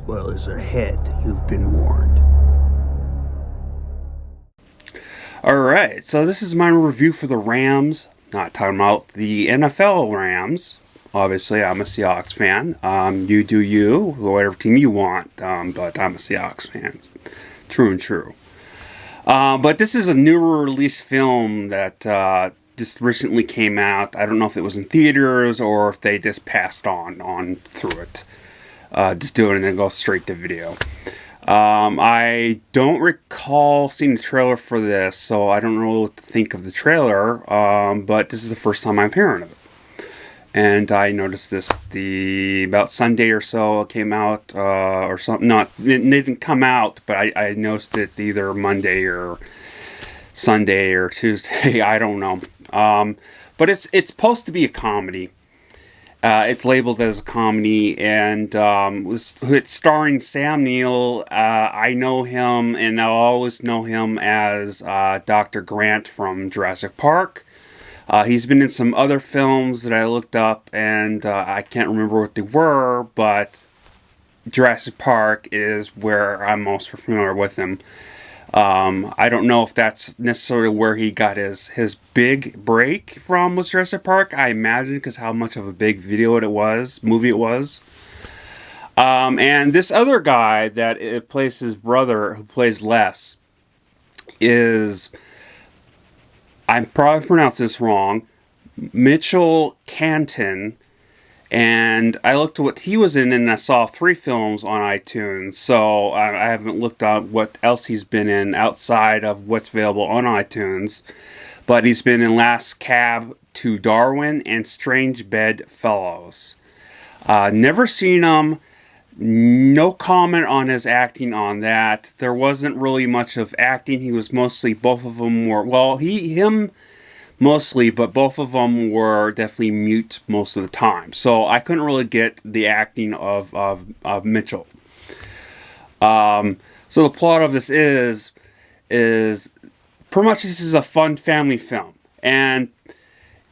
well as ahead. You've been warned. Alright, so this is my review for the Rams. Not talking about the NFL Rams. Obviously, I'm a Seahawks fan. You do you, whatever team you want. But I'm a Seahawks fan. True and true. But this is a newer release film that just recently came out. I don't know if it was in theaters or if they just passed on through it. Just do it and then go straight to video. I don't recall seeing the trailer for this, so I don't know what to think of the trailer, but this is the first time I'm hearing of it. And I noticed this about Sunday or so it came out, or something. It didn't come out, but I noticed it either Monday or Sunday or Tuesday. I don't know. But it's supposed to be a comedy. It's labeled as a comedy, and it's starring Sam Neill. I know him, and I'll always know him as Dr. Grant from Jurassic Park. He's been in some other films that I looked up, and I can't remember what they were, but Jurassic Park is where I'm most familiar with him. I don't know if that's necessarily where he got his big break from, was Jurassic Park. I imagine, because how much of a big movie it was. And this other guy that plays his brother, who plays Les, is, I'm probably pronouncing this wrong, Mitchell Canton. And I looked at what he was in, and I saw 3 films on iTunes. So I haven't looked at what else he's been in outside of what's available on iTunes. But he's been in Last Cab to Darwin and Strange Bedfellows. Never seen him. No comment on his acting on that. There wasn't really much of acting. He was mostly, both of them were, well, him mostly, but both of them were definitely mute most of the time. So I couldn't really get the acting of Mitchell. So the plot of this is pretty much this is a fun family film. And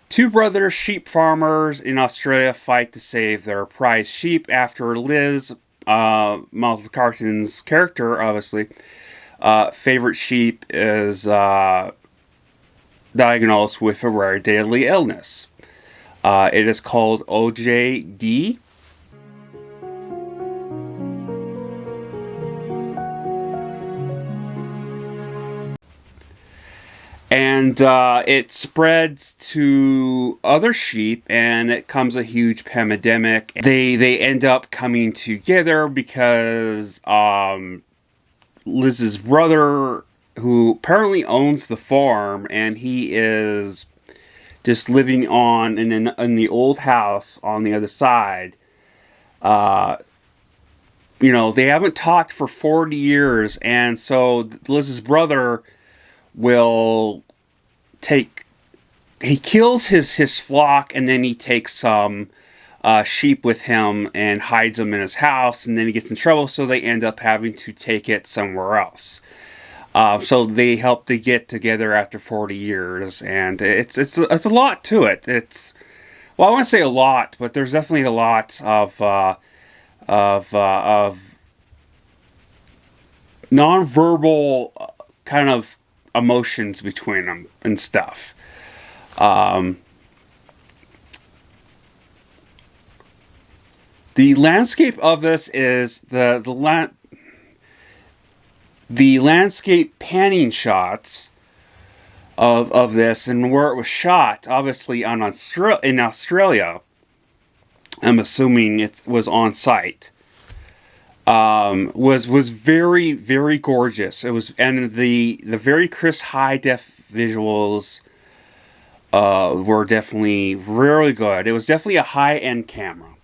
2 brothers, sheep farmers in Australia, fight to save their prized sheep after Liz, Michael Carton's character, obviously, favorite sheep is diagnosed with a rare deadly illness. It is called OJD. And it spreads to other sheep, and it becomes a huge pandemic. They end up coming together because Liz's brother, who apparently owns the farm, and he is just living in the old house on the other side. They haven't talked for 40 years, and so Liz's brother will he kills his flock, and then he takes some sheep with him and hides them in his house, and then he gets in trouble, so they end up having to take it somewhere else. So they help to get together after 40 years, and it's a lot to it. I wouldn't say a lot, but there's definitely a lot of nonverbal kind of emotions between them and stuff. The landscape of this is the landscape panning shots of this, and where it was shot, obviously in Australia. I'm assuming it was on site. Was very, very gorgeous. It was, and the very crisp high def visuals were definitely really good. It was definitely a high end camera,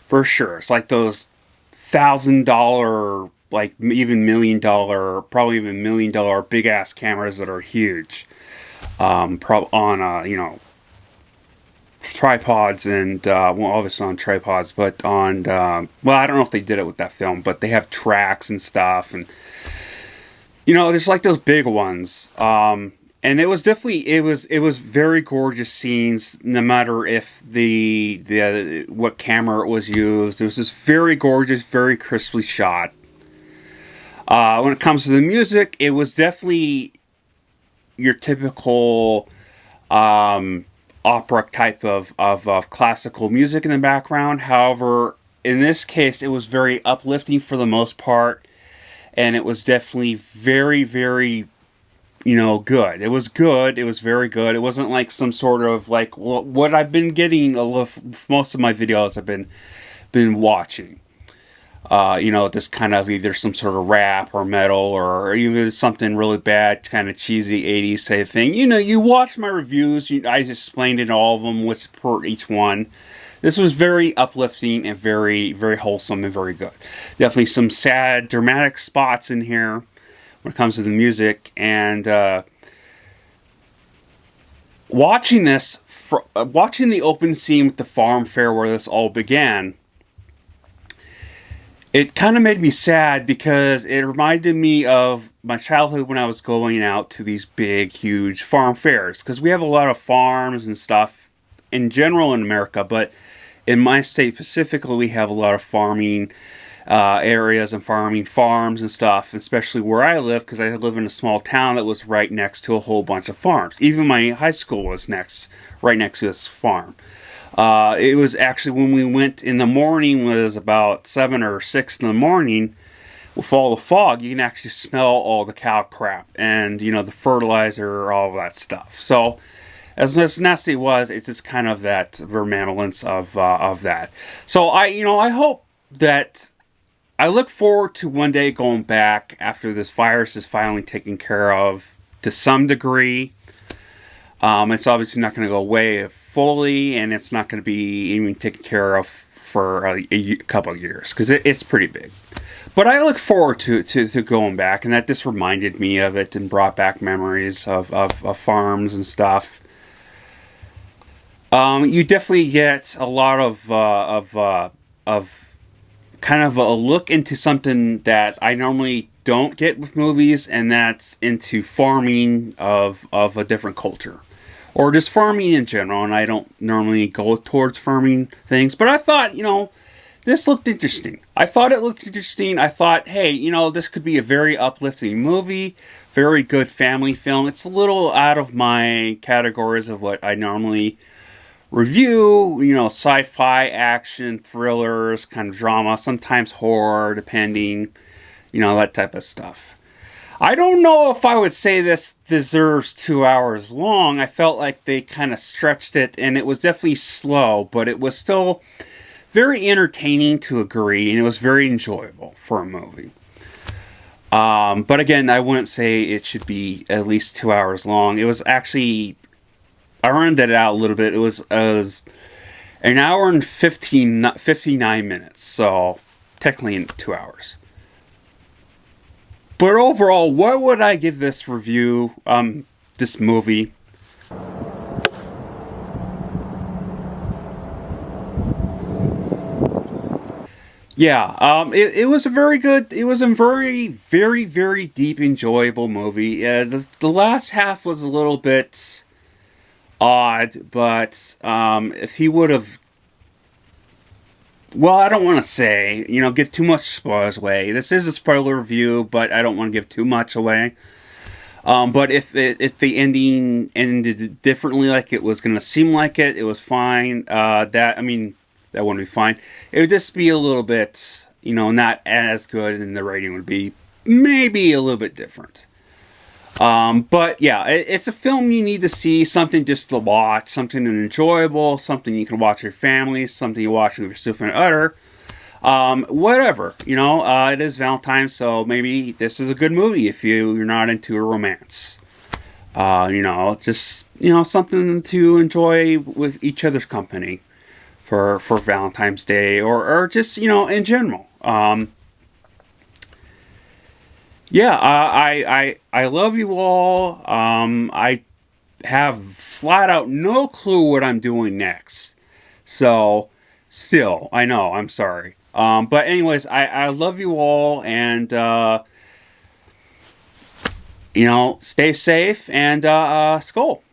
for sure. It's like those $1,000, like even $1 million, probably even $1 million big ass cameras that are huge, on tripods, and obviously on tripods, but on I don't know if they did it with that film, but they have tracks and stuff, and it's like those big ones, and it was definitely it was very gorgeous scenes. No matter if the what camera it was used, it was just very gorgeous, very crisply shot. When it comes to the music, it was definitely your typical opera type of classical music in the background. However, in this case, it was very uplifting for the most part, and it was definitely very, very, good. It was good. It was very good. It wasn't like some sort of like what I've been getting most of my videos I've been watching. Just kind of either some sort of rap or metal or even something really bad, kind of cheesy 80s type thing. You watch my reviews, I explained in all of them what's per each one. This was very uplifting and very, very wholesome and very good. Definitely some sad, dramatic spots in here when it comes to the music. And watching the open scene with the farm fair where this all began, it kind of made me sad because it reminded me of my childhood when I was going out to these big, huge farm fairs. Because we have a lot of farms and stuff in general in America, but in my state specifically, we have a lot of farming areas and farming farms and stuff, especially where I live, because I live in a small town that was right next to a whole bunch of farms. Even my high school was right next to this farm. It was actually when we went in the morning, was about 7 or 6 in the morning, with all the fog, you can actually smell all the cow crap and, the fertilizer, all of that stuff. So, as nasty it was, it's just kind of that remembrance of that. So I hope that I look forward to one day going back after this virus is finally taken care of to some degree. It's obviously not going to go away fully, and it's not going to be even taken care of for a couple of years because it's pretty big. But I look forward to going back, and that just reminded me of it and brought back memories of farms and stuff. You definitely get a lot of kind of a look into something that I normally don't get with movies, and that's into farming of a different culture. Or just farming in general, and I don't normally go towards farming things. But I thought, this looked interesting. I thought it looked interesting. I thought, hey, this could be a very uplifting movie, very good family film. It's a little out of my categories of what I normally review, sci-fi, action, thrillers, kind of drama, sometimes horror, depending, that type of stuff. I don't know if I would say this deserves 2 hours long. I felt like they kind of stretched it, and it was definitely slow, but it was still very entertaining to a degree, and it was very enjoyable for a movie. But again, I wouldn't say it should be at least 2 hours long. It was actually, I rounded it out a little bit. It was an hour and 59 minutes, so technically 2 hours. But overall, what would I give this review, this movie? Yeah, it was a very good, it was a very, very, very deep, enjoyable movie. The last half was a little bit odd, but if he would have, well, I don't want to say, give too much spoilers away. This is a spoiler review, but I don't want to give too much away. But if the ending ended differently, like it was going to seem like it was fine. That wouldn't be fine. It would just be a little bit, not as good, and the rating would be maybe a little bit different. But yeah, it's a film you need to see, something just to watch, something enjoyable, something you can watch with your family, something you watch with your significant other. Whatever, it is Valentine's, so maybe this is a good movie if you're not into a romance. Just, something to enjoy with each other's company for Valentine's Day or just, in general. Yeah, I love you all. I have flat out no clue what I'm doing next. So, still, I know, I'm sorry. But anyways, I love you all, and stay safe and Skol.